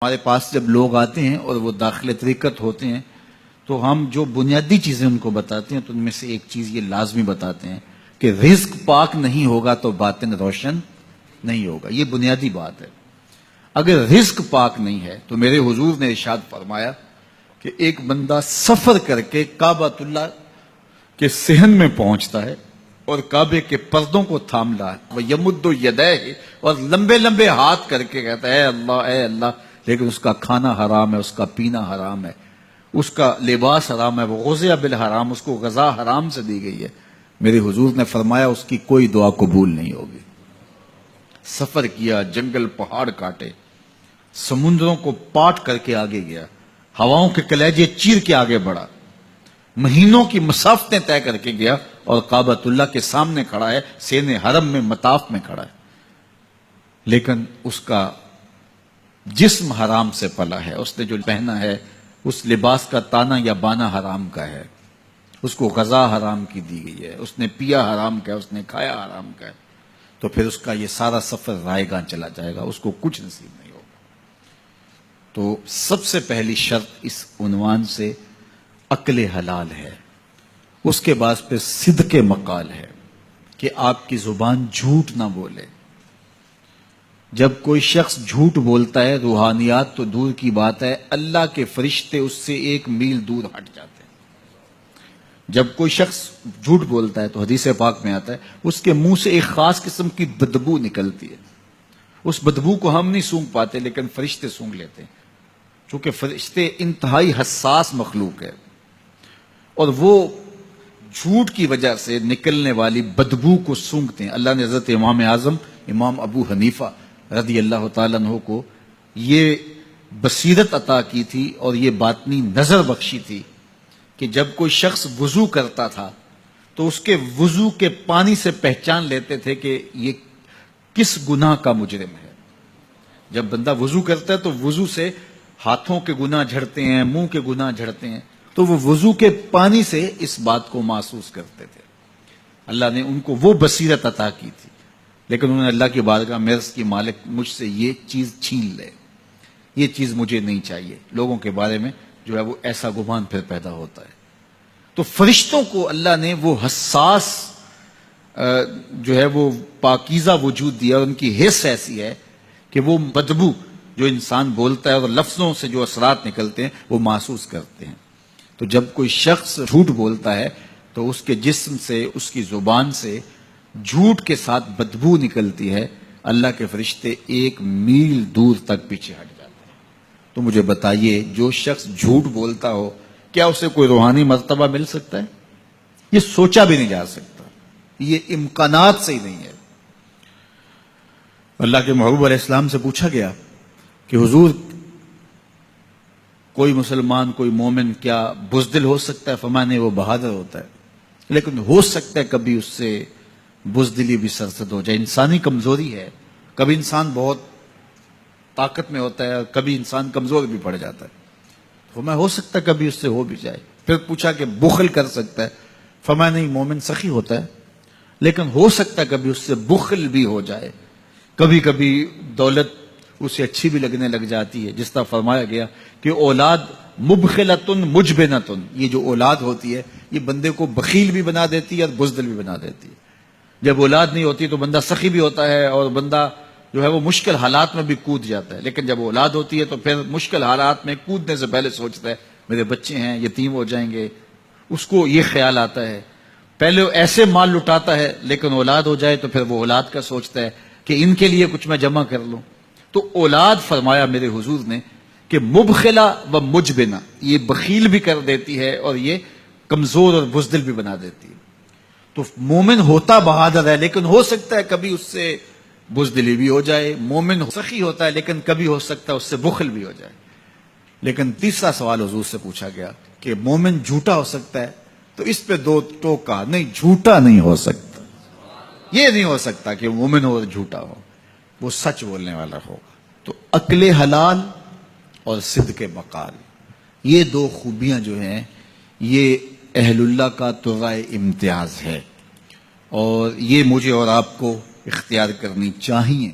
ہمارے پاس جب لوگ آتے ہیں اور وہ داخل طریقت ہوتے ہیں تو ہم جو بنیادی چیزیں ان کو بتاتے ہیں تو ان میں سے ایک چیز یہ لازمی بتاتے ہیں کہ رزق پاک نہیں ہوگا تو باطن روشن نہیں ہوگا. یہ بنیادی بات ہے. اگر رزق پاک نہیں ہے تو میرے حضور نے ارشاد فرمایا کہ ایک بندہ سفر کر کے کعبۃ اللہ کے صحن میں پہنچتا ہے اور کعبے کے پردوں کو تھام لا ہے وہ یمد یدیہ اور لمبے لمبے ہاتھ کر کے کہتا ہے اے اللہ، لیکن اس کا کھانا حرام ہے، اس کا پینا حرام ہے، اس کا لباس حرام ہے، وہ غزیہ بالحرام، اس کو غذا حرام سے دی گئی ہے. میرے حضور نے فرمایا اس کی کوئی دعا قبول نہیں ہوگی. سفر کیا، جنگل پہاڑ کاٹے، سمندروں کو پاٹ کر کے آگے گیا، ہواؤں کے کلیجے چیر کے آگے بڑھا، مہینوں کی مسافتیں طے کر کے گیا اور کعبۃ اللہ کے سامنے کھڑا ہے، سین حرم میں مطاف میں کھڑا ہے، لیکن اس کا جسم حرام سے پلا ہے. اس نے جو پہنا ہے اس لباس کا تانا یا بانا حرام کا ہے، اس کو غذا حرام کی دی گئی ہے، اس نے پیا حرام کا ہے، اس نے کھایا حرام کا ہے. تو پھر اس کا یہ سارا سفر رائے گاں چلا جائے گا، اس کو کچھ نصیب نہیں ہوگا. تو سب سے پہلی شرط اس عنوان سے عقل حلال ہے. اس کے بعد پھر صدق مقال ہے کہ آپ کی زبان جھوٹ نہ بولے. جب کوئی شخص جھوٹ بولتا ہے، روحانیات تو دور کی بات ہے، اللہ کے فرشتے اس سے 1 میل دور ہٹ جاتے ہیں. جب کوئی شخص جھوٹ بولتا ہے تو حدیث پاک میں آتا ہے اس کے منہ سے ایک خاص قسم کی بدبو نکلتی ہے. اس بدبو کو ہم نہیں سونگھ پاتے لیکن فرشتے سونگھ لیتے ہیں، چونکہ فرشتے انتہائی حساس مخلوق ہے اور وہ جھوٹ کی وجہ سے نکلنے والی بدبو کو سونگھتے ہیں. اللہ نے حضرت امام اعظم امام ابو حنیفہ رضی اللہ تعالیٰ عنہ کو یہ بصیرت عطا کی تھی اور یہ باطنی نظر بخشی تھی کہ جب کوئی شخص وضو کرتا تھا تو اس کے وضو کے پانی سے پہچان لیتے تھے کہ یہ کس گناہ کا مجرم ہے. جب بندہ وضو کرتا ہے تو وضو سے ہاتھوں کے گناہ جھڑتے ہیں، منہ کے گناہ جھڑتے ہیں، تو وہ وضو کے پانی سے اس بات کو محسوس کرتے تھے. اللہ نے ان کو وہ بصیرت عطا کی تھی، لیکن انہوں نے اللہ کی بارگاہ میں عرض کی مالک مجھ سے یہ چیز چھین لے، یہ چیز مجھے نہیں چاہیے. لوگوں کے بارے میں جو ہے وہ ایسا گمان پھر پیدا ہوتا ہے. تو فرشتوں کو اللہ نے وہ حساس جو ہے وہ پاکیزہ وجود دیا، ان کی حس ایسی ہے کہ وہ بدبو جو انسان بولتا ہے اور لفظوں سے جو اثرات نکلتے ہیں وہ محسوس کرتے ہیں. تو جب کوئی شخص جھوٹ بولتا ہے تو اس کے جسم سے، اس کی زبان سے جھوٹ کے ساتھ بدبو نکلتی ہے. اللہ کے فرشتے 1 میل دور تک پیچھے ہٹ جاتے ہیں. تو مجھے بتائیے جو شخص جھوٹ بولتا ہو کیا اسے کوئی روحانی مرتبہ مل سکتا ہے؟ یہ سوچا بھی نہیں جا سکتا، یہ امکانات سے ہی نہیں ہے. اللہ کے محبوب علیہ السلام سے پوچھا گیا کہ حضور کوئی مسلمان، کوئی مومن کیا بزدل ہو سکتا ہے؟ فرمایا وہ بہادر ہوتا ہے، لیکن ہو سکتا ہے کبھی اس سے بزدلی بھی سرزد ہو جائے. انسانی کمزوری ہے، کبھی انسان بہت طاقت میں ہوتا ہے اور کبھی انسان کمزور بھی پڑ جاتا ہے. فرمایا ہو سکتا ہے کبھی اس سے ہو بھی جائے. پھر پوچھا کہ بخل کر سکتا ہے؟ فرمایا نہیں، مومن سخی ہوتا ہے لیکن ہو سکتا ہے کبھی اس سے بخل بھی ہو جائے. کبھی کبھی دولت اسے اچھی بھی لگنے لگ جاتی ہے، جس طرح فرمایا گیا کہ اولاد مبخلتن مجبنتن، یہ جو اولاد ہوتی ہے یہ بندے کو بخیل بھی بنا دیتی ہے اور بزدل بھی بنا دیتی ہے. جب اولاد نہیں ہوتی تو بندہ سخی بھی ہوتا ہے اور بندہ جو ہے وہ مشکل حالات میں بھی کود جاتا ہے، لیکن جب اولاد ہوتی ہے تو پھر مشکل حالات میں کودنے سے پہلے سوچتا ہے میرے بچے ہیں یتیم ہو جائیں گے. اس کو یہ خیال آتا ہے، پہلے ایسے مال لٹاتا ہے لیکن اولاد ہو جائے تو پھر وہ اولاد کا سوچتا ہے کہ ان کے لیے کچھ میں جمع کر لوں. تو اولاد فرمایا میرے حضور نے کہ مبخلہ و مجبنہ، یہ بخیل بھی کر دیتی ہے اور یہ کمزور اور بزدل بھی بنا دیتی ہے. تو مومن ہوتا بہادر ہے لیکن ہو سکتا ہے کبھی اس سے بزدلی بھی ہو جائے. مومن سخی ہوتا ہے لیکن کبھی ہو سکتا ہے اس سے بخل بھی ہو جائے. لیکن تیسرا سوال حضور سے پوچھا گیا کہ مومن جھوٹا ہو سکتا ہے؟ تو اس پہ 2 ٹوکا، نہیں جھوٹا نہیں ہو سکتا. یہ نہیں ہو سکتا کہ مومن ہو اور جھوٹا ہو، وہ سچ بولنے والا ہوگا. تو عقل حلال اور صدق مقال، یہ 2 خوبیاں جو ہیں یہ اہل اللہ کا ترائے امتیاز ہے اور یہ مجھے اور آپ کو اختیار کرنی چاہیے.